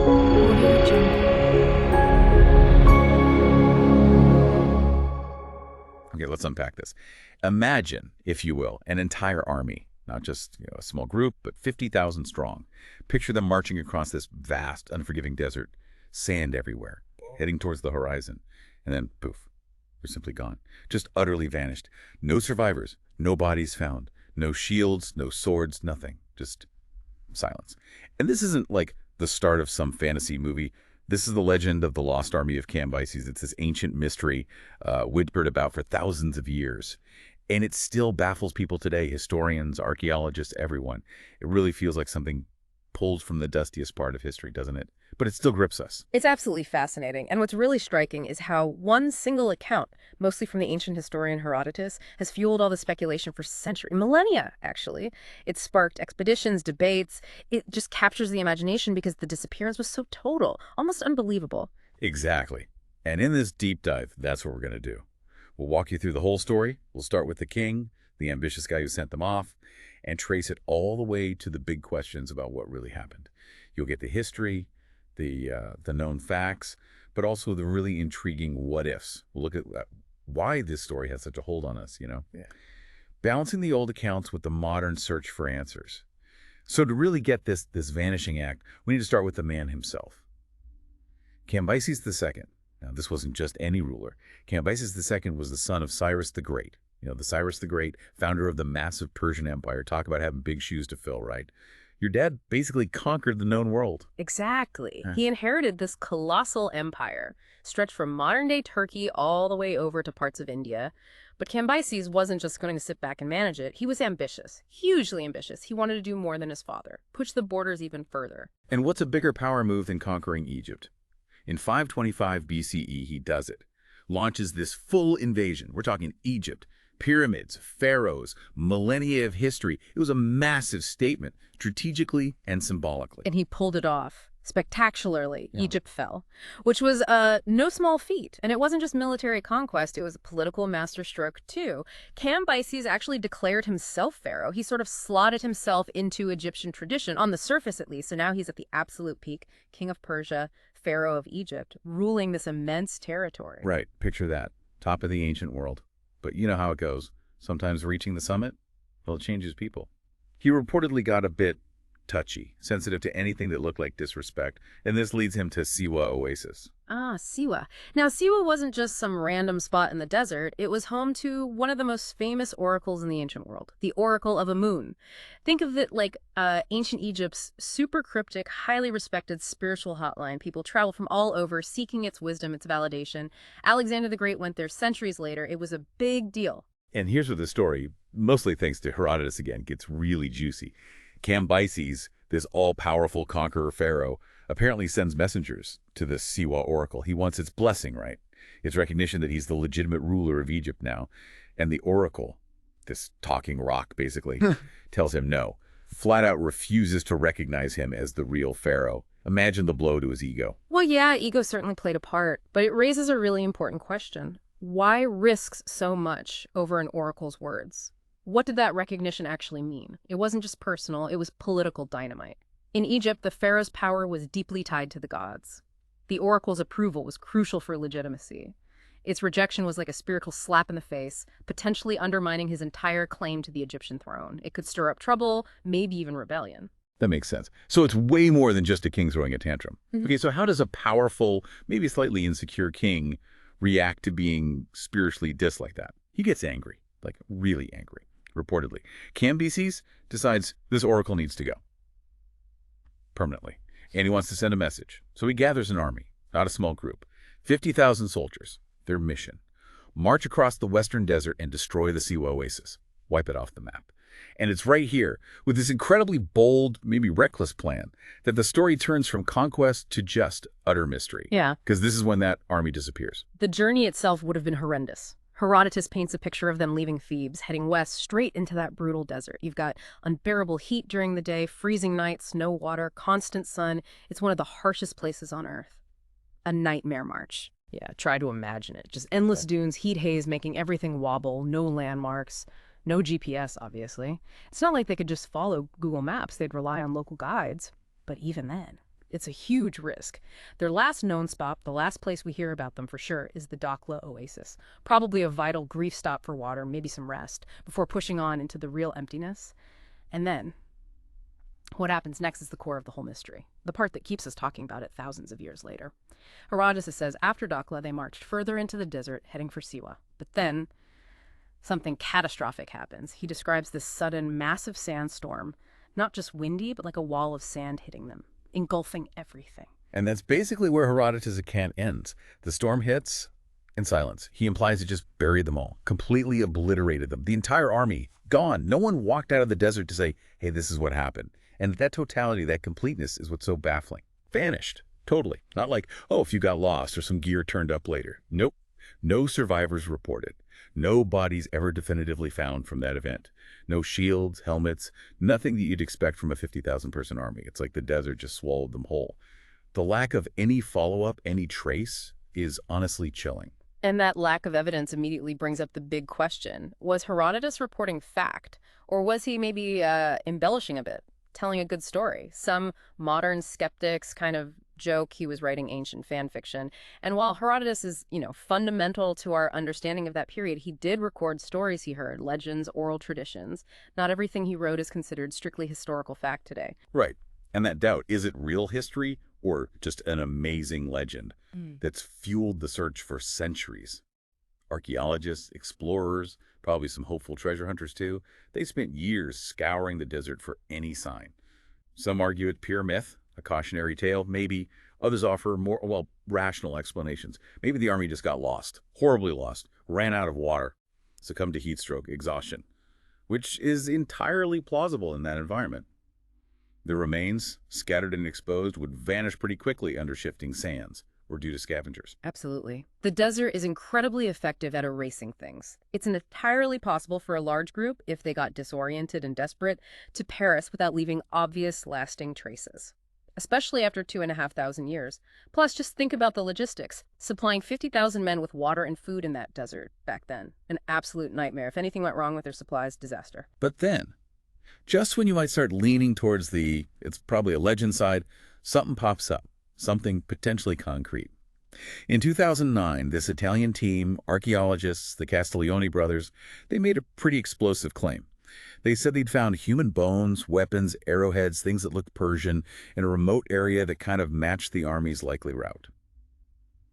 Audio Jungle. Okay, let's unpack this. Imagine, if you will, an entire army, not just a small group, but 50,000 strong. Picture them marching across this vast, unforgiving desert, sand everywhere, heading towards the horizon. And then, poof, they're simply gone. Just utterly vanished. No survivors, no bodies found, no shields, no swords, nothing. Just silence. And this isn't like the start of some fantasy movie. This is the legend of the lost army of Cambyses. It's this ancient mystery whispered about for thousands of years. And it still baffles people today, historians, archaeologists, everyone. It really feels like something pulled from the dustiest part of history, doesn't it? But it still grips us. It's absolutely fascinating. And what's really striking is how one single account, mostly from the ancient historian Herodotus, has fueled all the speculation for centuries, millennia, actually. It sparked expeditions, debates. It just captures the imagination because the disappearance was so total, almost unbelievable. Exactly. And in this deep dive, that's what we're going to do. We'll walk you through the whole story. We'll start with the king, the ambitious guy who sent them off, and trace it all the way to the big questions about what really happened. You'll get the history, the known facts, but also the really intriguing what-ifs. We'll look at why this story has such a hold on us, Yeah. Balancing the old accounts with the modern search for answers. So to really get this vanishing act, we need to start with the man himself. Cambyses II. Now, this wasn't just any ruler. Cambyses II was the son of Cyrus the Great. The Cyrus the Great, founder of the massive Persian Empire. Talk about having big shoes to fill, right? Your dad basically conquered the known world. Exactly. He inherited this colossal empire, stretched from modern-day Turkey all the way over to parts of India. But Cambyses wasn't just going to sit back and manage it. He was ambitious, hugely ambitious. He wanted to do more than his father, push the borders even further. And what's a bigger power move than conquering Egypt? In 525 BCE, he does it. Launches this full invasion. We're talking Egypt, pyramids, pharaohs, millennia of history. It was a massive statement, strategically and symbolically. And he pulled it off spectacularly. Yeah. Egypt fell, which was no small feat. And it wasn't just military conquest, it was a political masterstroke too. Cambyses actually declared himself pharaoh. He sort of slotted himself into Egyptian tradition, on the surface at least. So now he's at the absolute peak, king of Persia, pharaoh of Egypt, ruling this immense territory. Right, picture that, top of the ancient world. But you know how it goes. Sometimes reaching the summit, well, it changes people. He reportedly got a bit touchy, sensitive to anything that looked like disrespect, and this leads him to Siwa Oasis. Ah, Siwa. Now, Siwa wasn't just some random spot in the desert. It was home to one of the most famous oracles in the ancient world, the Oracle of Amun. Think of it like ancient Egypt's super cryptic, highly respected spiritual hotline. People travel from all over seeking its wisdom, its validation. Alexander the Great went there centuries later. It was a big deal. And here's where the story, mostly thanks to Herodotus again, gets really juicy. Cambyses, this all-powerful conqueror pharaoh, apparently sends messengers to the Siwa oracle. He wants its blessing, right? Its recognition that he's the legitimate ruler of Egypt now. And the oracle, this talking rock basically, tells him no. Flat out refuses to recognize him as the real pharaoh. Imagine the blow to his ego. Well, yeah, ego certainly played a part, but it raises a really important question. Why risk so much over an oracle's words? What did that recognition actually mean? It wasn't just personal, it was political dynamite. In Egypt, the pharaoh's power was deeply tied to the gods. The oracle's approval was crucial for legitimacy. Its rejection was like a spiritual slap in the face, potentially undermining his entire claim to the Egyptian throne. It could stir up trouble, maybe even rebellion. That makes sense. So it's way more than just a king throwing a tantrum. Okay, so how does a powerful, maybe slightly insecure king react to being spiritually dissed like that? He gets angry, like really angry. Reportedly, Cambyses decides this oracle needs to go permanently, and he wants to send a message. So he gathers an army, not a small group, 50,000 soldiers. Their mission: march across the western desert and destroy the Siwa Oasis, wipe it off the map. And it's right here, with this incredibly bold, maybe reckless plan, that the story turns from conquest to just utter mystery. Yeah. Because this is when that army disappears. The journey itself would have been horrendous. Herodotus paints a picture of them leaving Thebes, heading west straight into that brutal desert. You've got unbearable heat during the day, freezing nights, no water, constant sun. It's one of the harshest places on Earth. A nightmare march. Yeah, try to imagine it. Just endless dunes, heat haze making everything wobble, no landmarks. No GPS, obviously. It's not like they could just follow Google Maps. They'd rely on local guides. But even then, it's a huge risk. Their last known stop, the last place we hear about them for sure, is the Dakhla Oasis. Probably a vital grief stop for water, maybe some rest, before pushing on into the real emptiness. And then, what happens next is the core of the whole mystery, the part that keeps us talking about it thousands of years later. Herodotus says after Dakhla, they marched further into the desert, heading for Siwa. But then, something catastrophic happens. He describes this sudden, massive sandstorm, not just windy, but like a wall of sand hitting them, engulfing everything. And that's basically where Herodotus' account ends. The storm hits in silence. He implies it just buried them all, completely obliterated them. The entire army, gone. No one walked out of the desert to say, hey, this is what happened. And that totality, that completeness is what's so baffling. Vanished. Totally. Not like, oh, if you got lost or some gear turned up later. Nope. No survivors reported. No bodies ever definitively found from that event. No shields, helmets, nothing that you'd expect from a 50,000-person army. It's like the desert just swallowed them whole. The lack of any follow-up, any trace, is honestly chilling. And that lack of evidence immediately brings up the big question. Was Herodotus reporting fact, or was he maybe embellishing a bit, telling a good story? Some modern skeptics kind of joke he was writing ancient fan fiction. And while Herodotus is, fundamental to our understanding of that period, he did record stories he heard, legends, oral traditions. Not everything he wrote is considered strictly historical fact today. Right. And that doubt, is it real history or just an amazing legend that's fueled the search for centuries? Archaeologists, explorers, probably some hopeful treasure hunters too, they spent years scouring the desert for any sign. Some argue it's pure myth, a cautionary tale, maybe. Others offer more, rational explanations. Maybe the army just got lost, horribly lost, ran out of water, succumbed to heat stroke, exhaustion, which is entirely plausible in that environment. The remains, scattered and exposed, would vanish pretty quickly under shifting sands or due to scavengers. Absolutely. The desert is incredibly effective at erasing things. It's entirely possible for a large group, if they got disoriented and desperate, to perish without leaving obvious, lasting traces, especially after 2,500 years. Plus, just think about the logistics. Supplying 50,000 men with water and food in that desert back then. An absolute nightmare. If anything went wrong with their supplies, disaster. But then, just when you might start leaning towards it's probably a legend side, something pops up, something potentially concrete. In 2009, this Italian team, archaeologists, the Castiglione brothers, they made a pretty explosive claim. They said they'd found human bones, weapons, arrowheads, things that looked Persian, in a remote area that kind of matched the army's likely route.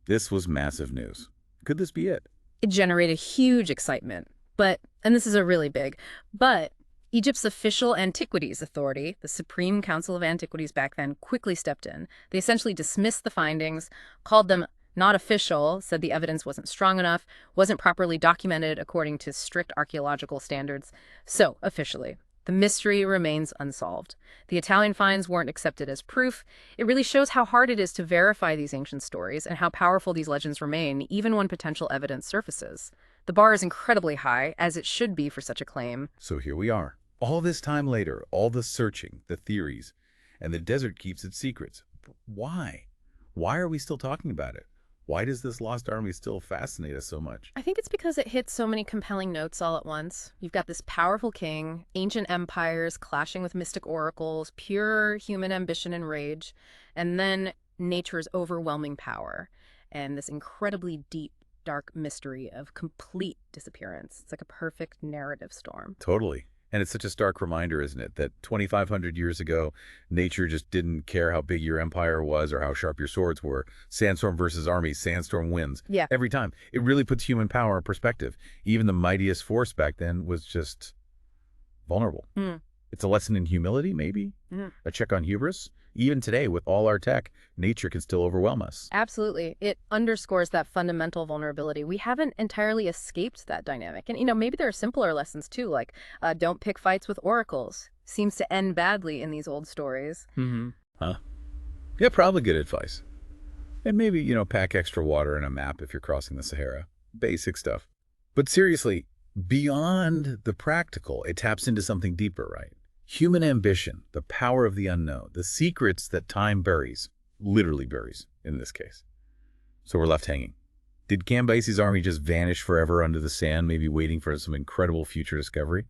This was massive news. Could this be it? It generated huge excitement. And this is a really big, but Egypt's official antiquities authority, the Supreme Council of Antiquities back then, quickly stepped in. They essentially dismissed the findings, called them not official, said the evidence wasn't strong enough, wasn't properly documented according to strict archaeological standards. So, officially, the mystery remains unsolved. The Italian finds weren't accepted as proof. It really shows how hard it is to verify these ancient stories and how powerful these legends remain, even when potential evidence surfaces. The bar is incredibly high, as it should be for such a claim. So here we are. All this time later, all the searching, the theories, and the desert keeps its secrets. Why? Why are we still talking about it? Why does this lost army still fascinate us so much? I think it's because it hits so many compelling notes all at once. You've got this powerful king, ancient empires clashing with mystic oracles, pure human ambition and rage, and then nature's overwhelming power, and this incredibly deep, dark mystery of complete disappearance. It's like a perfect narrative storm. Totally. And it's such a stark reminder, isn't it, that 2,500 years ago, nature just didn't care how big your empire was or how sharp your swords were. Sandstorm versus army, sandstorm wins. Yeah. Every time. It really puts human power in perspective. Even the mightiest force back then was just vulnerable. It's a lesson in humility, maybe? A check on hubris? Even today, with all our tech, nature can still overwhelm us. Absolutely. It underscores that fundamental vulnerability. We haven't entirely escaped that dynamic. And, maybe there are simpler lessons, too, like don't pick fights with oracles. Seems to end badly in these old stories. Yeah, probably good advice. And maybe, pack extra water and a map if you're crossing the Sahara. Basic stuff. But seriously, beyond the practical, it taps into something deeper, right? Human ambition, the power of the unknown, the secrets that time buries, literally buries in this case. So we're left hanging. Did Cambyses' army just vanish forever under the sand, maybe waiting for some incredible future discovery?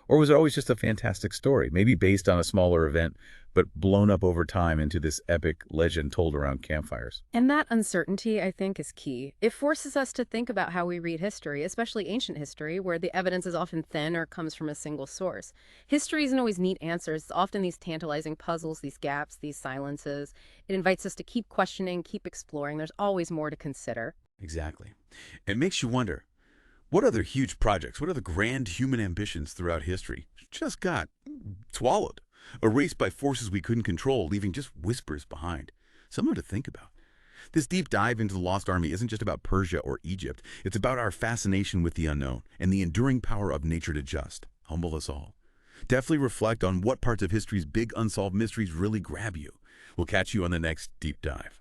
Or was it always just a fantastic story, maybe based on a smaller event, but blown up over time into this epic legend told around campfires? And that uncertainty, I think, is key. It forces us to think about how we read history, especially ancient history, where the evidence is often thin or comes from a single source. History isn't always neat answers. It's often these tantalizing puzzles, these gaps, these silences. It invites us to keep questioning, keep exploring. There's always more to consider. Exactly. It makes you wonder, what other huge projects, what other grand human ambitions throughout history just got swallowed, erased by forces we couldn't control, leaving just whispers behind? Something to think about. This deep dive into the Lost Army isn't just about Persia or Egypt. It's about our fascination with the unknown and the enduring power of nature to just humble us all. Definitely reflect on what parts of history's big unsolved mysteries really grab you. We'll catch you on the next deep dive.